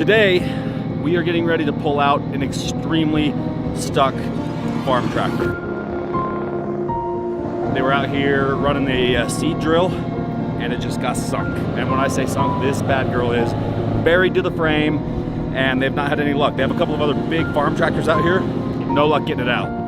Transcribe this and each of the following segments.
Today, we are getting ready to pull out an extremely stuck farm tractor. They were out here running the seed drill and it just got sunk. And when I say sunk, this bad girl is buried to the frame and they've not had any luck. They have a couple of other big farm tractors out here, no luck getting it out.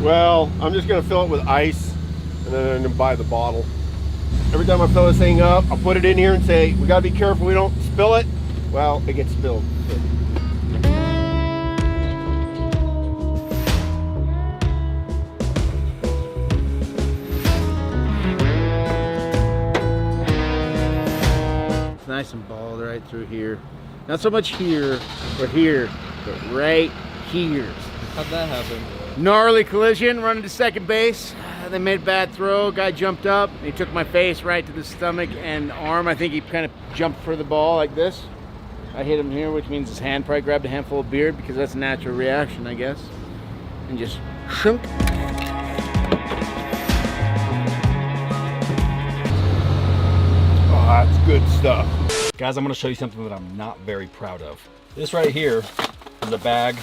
Well, I'm just gonna fill it with ice and then I'm gonna buy the bottle. Every time I fill this thing up, I'll put it in here and say, we gotta be careful we don't spill it. Well, it gets spilled. It's nice and bald right through here. Not so much here, but here, but right here. How'd that happen? Gnarly collision, running to second base. They made a bad throw. Guy jumped up. He took my face right to the stomach and arm. I think he kind of jumped for the ball like this. I hit him here, which means his hand probably grabbed a handful of beard because that's a natural reaction, I guess. And just shunk. Oh, that's good stuff. Guys, I'm gonna show you something that I'm not very proud of. This right here is a bag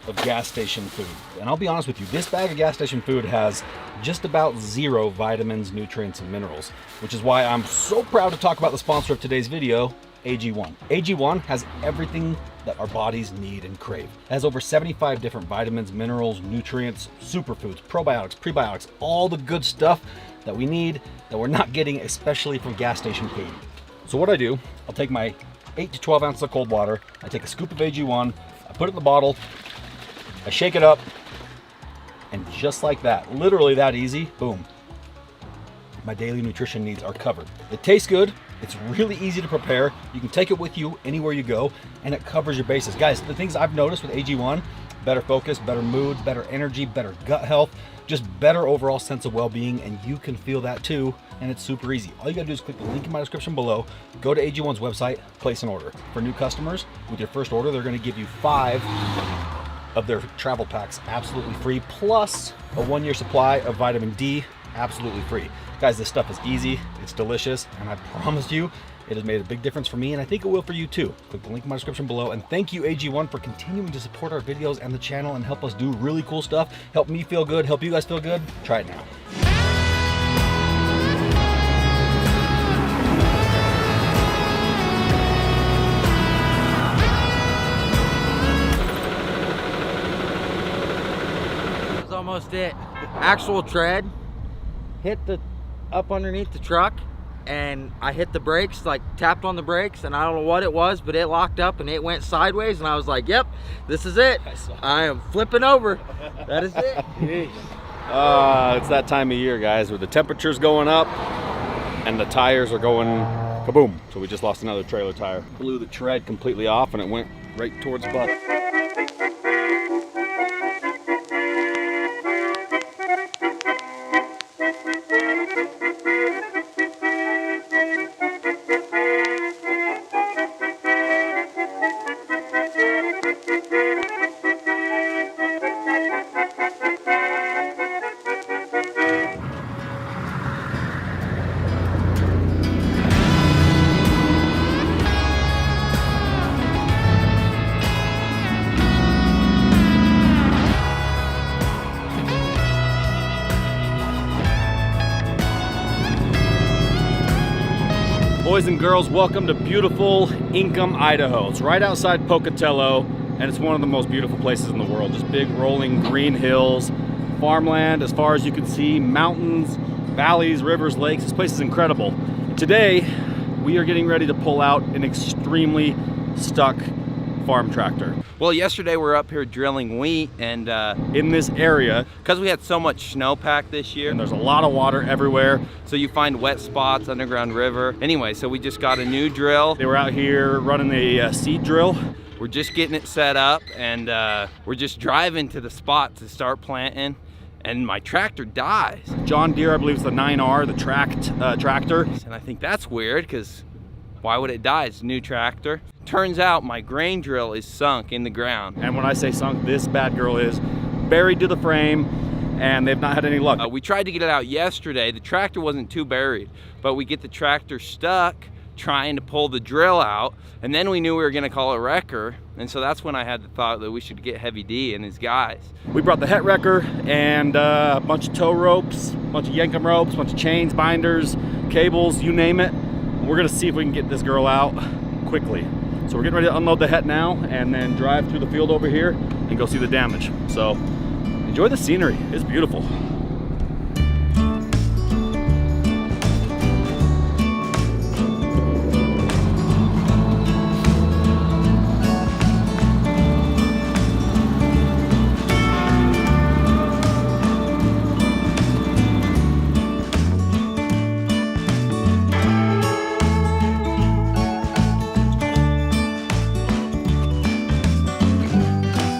of gas station food. And I'll be honest with you, this bag of gas station food has just about 0 vitamins, nutrients, and minerals, which is why I'm so proud to talk about the sponsor of today's video, AG1. AG1 has everything that our bodies need and crave. It has over 75 different vitamins, minerals, nutrients, superfoods, probiotics, prebiotics, all the good stuff that we need that we're not getting, especially from gas station food. So what I do, I'll take my 8 to 12 ounces of cold water, I take a scoop of AG1, I put it in the bottle, I shake it up, and just like that, literally that easy, boom, my daily nutrition needs are covered. It tastes good, it's really easy to prepare, you can take it with you anywhere you go, and it covers your bases. Guys, the things I've noticed with AG1, better focus, better mood, better energy, better gut health, just better overall sense of well-being, and you can feel that too, and it's super easy. All you gotta do is click the link in my description below, go to AG1's website, place an order. For new customers, with your first order, they're gonna give you 5 of their travel packs absolutely free, plus a 1-year supply of vitamin D absolutely free. Guys, this stuff is easy, it's delicious, and I promise you it has made a big difference for me, and I think it will for you too. Click the link in my description below, and thank you AG1 for continuing to support our videos and the channel and help us do really cool stuff, help me feel good, help you guys feel good. Try it now. Almost it. Actual tread hit the up underneath the truck, and I hit the brakes, like tapped on the brakes, and I don't know what it was, but it locked up and it went sideways, and I was like, yep, this is it. I am flipping over. That is it. It's that time of year, guys, where the temperature's going up and the tires are going kaboom. So we just lost another trailer tire. Blew the tread completely off and it went right towards the butt. Boys and girls, welcome to beautiful Ingham, Idaho. It's right outside Pocatello, and it's one of the most beautiful places in the world. Just big rolling green hills, farmland as far as you can see, mountains, valleys, rivers, lakes. This place is incredible. Today, we are getting ready to pull out an extremely stuck farm tractor. Well, yesterday we were up here drilling wheat, and In this area, because we had so much snowpack this year, and there's a lot of water everywhere. so you find wet spots, underground river. Anyway, so we just got a new drill. They were out here running the seed drill. We're just getting it set up, and we're just driving to the spot to start planting, and my tractor dies. John Deere, I believe it's the 9R, the tractor. And I think that's weird, because why would it die? It's a new tractor. Turns out my grain drill is sunk in the ground. And when I say sunk, this bad girl is buried to the frame, and they've not had any luck. We tried to get it out yesterday. The tractor wasn't too buried, but we get the tractor stuck trying to pull the drill out, and then we knew we were gonna call a wrecker, and so that's when I had the thought that we should get Heavy D and his guys. We brought the het wrecker and a bunch of tow ropes, a bunch of yankum ropes, a bunch of chains, binders, cables, you name it. We're gonna see if we can get this girl out quickly. So we're getting ready to unload the het now and then drive through the field over here and go see the damage. So enjoy the scenery, it's beautiful.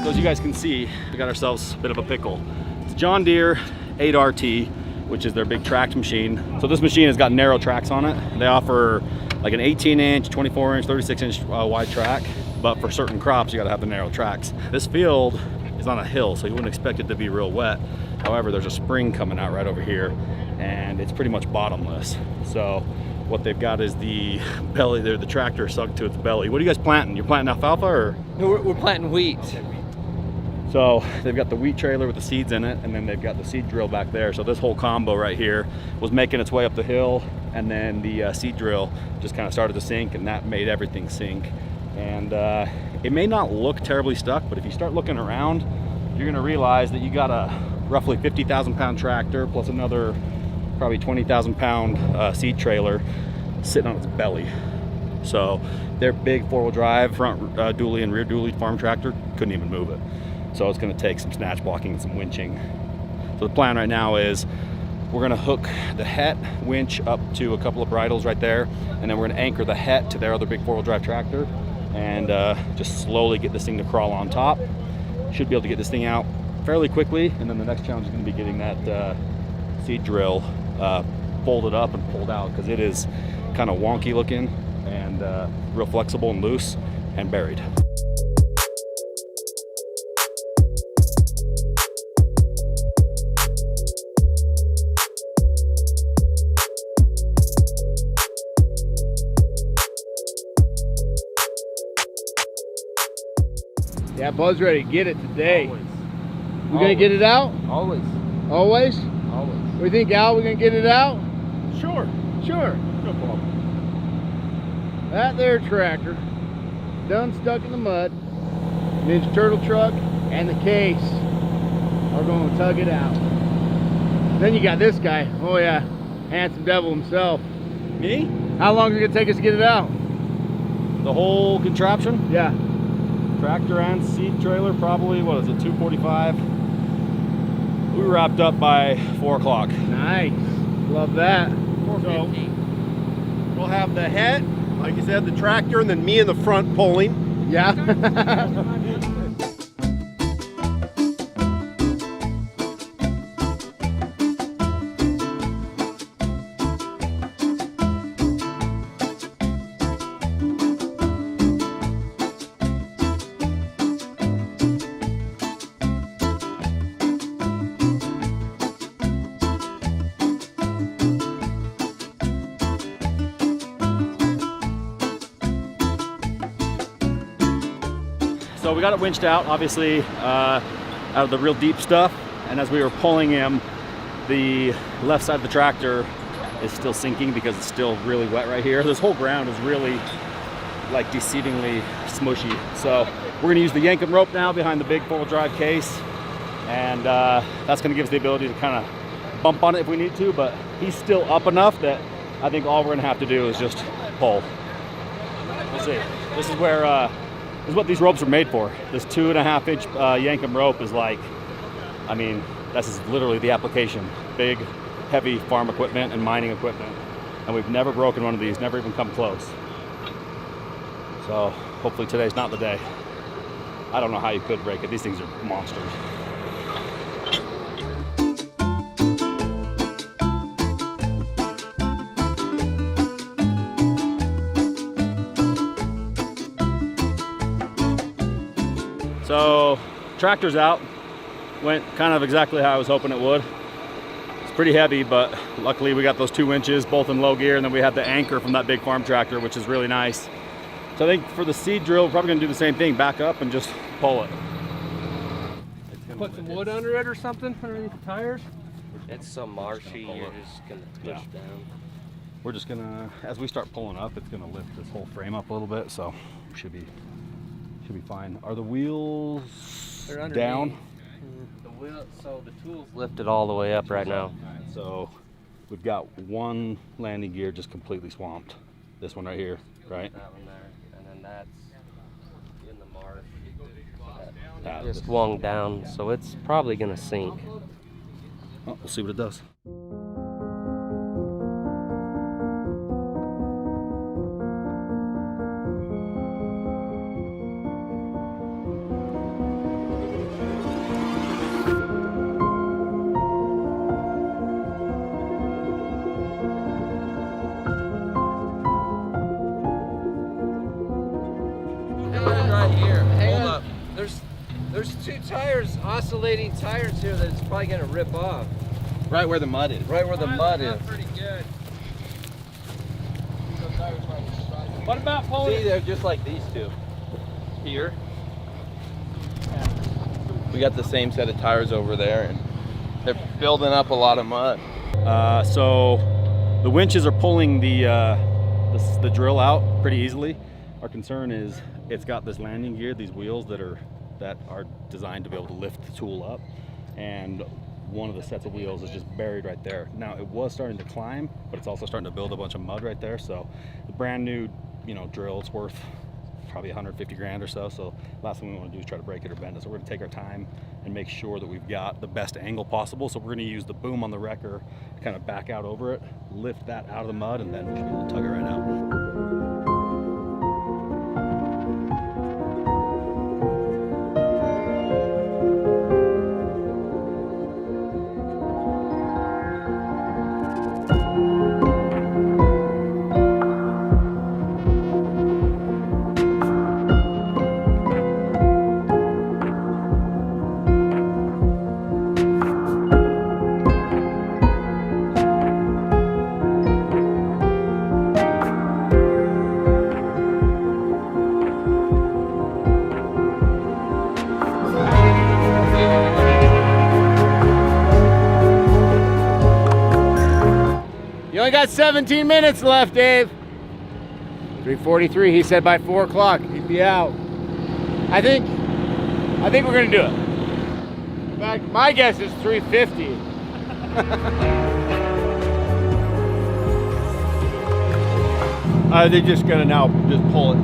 As you guys can see, we got ourselves a bit of a pickle. It's John Deere 8RT, which is their big tracked machine. So this machine has got narrow tracks on it. They offer like an 18-inch, 24-inch, 36-inch wide track, but for certain crops, you gotta have the narrow tracks. This field is on a hill, so you wouldn't expect it to be real wet. However, there's a spring coming out right over here, and it's pretty much bottomless. So what they've got is the belly there, the tractor sunk to its belly. What are you guys planting? You're planting alfalfa or? No, we're planting wheat. So they've got the wheat trailer with the seeds in it, and then they've got the seed drill back there. So this whole combo right here was making its way up the hill, and then the seed drill just kind of started to sink, and that made everything sink. And it may not look terribly stuck, but if you start looking around, you're gonna realize that you got a roughly 50,000 pound tractor plus another probably 20,000 pound seed trailer sitting on its belly. So their big four-wheel drive front dually and rear dually farm tractor couldn't even move it. So it's going to take some snatch blocking and some winching. So the plan right now is we're going to hook the het winch up to a couple of bridles right there, and then we're going to anchor the het to their other big four-wheel drive tractor and just slowly get this thing to crawl on top. Should be able to get this thing out fairly quickly, and then the next challenge is going to be getting that seed drill folded up and pulled out, because it is kind of wonky looking and real flexible and loose and buried. Yeah, Bud's ready to get it today. Always. We gonna get it out? Always. Always? Always. What do you think, Al? We gonna get it out? Sure, Sure. no problem. That there tractor, done stuck in the mud. Ninja Turtle truck and the case are gonna tug it out. Then you got this guy. Oh yeah, handsome devil himself. Me? How long is it gonna take us to get it out? The whole contraption? Yeah. Tractor and seed trailer, probably, what is it, 2:45? We were wrapped up by 4 o'clock. Nice. Love that. So we'll have the het, like you said, the tractor, and then me in the front pulling. Yeah. So we got it winched out, obviously, out of the real deep stuff. And as we were pulling him, the left side of the tractor is still sinking because it's still really wet right here. This whole ground is really like deceivingly smushy. So we're gonna use the yankum rope now behind the big four-wheel drive case. And that's gonna give us the ability to kind of bump on it if we need to, but he's still up enough that I think all we're gonna have to do is just pull. We'll see. This is where is what these ropes are made for. This 2.5 inch Yankum rope is like, I mean, this is literally the application. Big, heavy farm equipment and mining equipment. And we've never broken one of these, never even come close. So hopefully today's not the day. I don't know how you could break it. These things are monsters. So tractor's out. Went kind of exactly how I was hoping it would. It's pretty heavy, but luckily we got those 2 winches, both in low gear, and then we have the anchor from that big farm tractor, which is really nice. So I think for the seed drill, we're probably gonna do the same thing, back up and just pull it. Put some wood under it or something, underneath the tires? It's so marshy, you're just gonna push down. We're just gonna, as we start pulling up, it's gonna lift this whole frame up a little bit, so should be fine. Are the wheels down? The wheel, so the tool's lifted all the way up right now. So we've got one landing gear just completely swamped. This one right here, right? That one there, and then that's in the marsh. That Just swung down, so it's probably gonna sink. Oh, we'll see what it does. Right here. Hold up. There's 2 tires, oscillating tires here that it's probably gonna rip off. Right where the mud is. Right where the mud is. Pretty good. What about pulling? See, they're just like these 2. Here. We got the same set of tires over there, and they're building up a lot of mud. So the winches are pulling the drill out pretty easily. Our concern is it's got this landing gear, these wheels that are designed to be able to lift the tool up, and one of the sets of wheels is just buried right there. Now it was starting to climb, but it's also starting to build a bunch of mud right there. So the brand new, drill, it's worth probably 150 grand or so. So last thing we want to do is try to break it or bend it. So we're gonna take our time and make sure that we've got the best angle possible. So we're gonna use the boom on the wrecker to kind of back out over it, lift that out of the mud, and then we should be able to tug it right out. You only got 17 minutes left, Dave. 3:43. He said by 4 o'clock he'd be out. I think we're gonna do it. In fact, my guess is 3:50. They're just gonna now just pull it.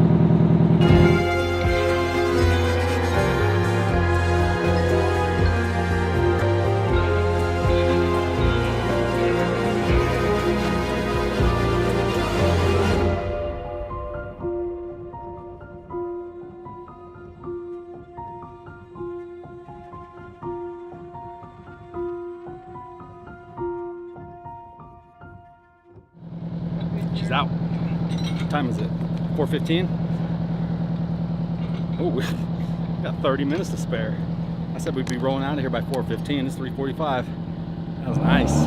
She's out. What time is it? 4:15? Oh, we got 30 minutes to spare. I said we'd be rolling out of here by 4:15. It's 3:45. That was nice.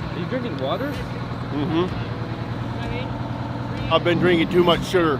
Are you drinking water? Mm-hmm. I've been drinking too much sugar.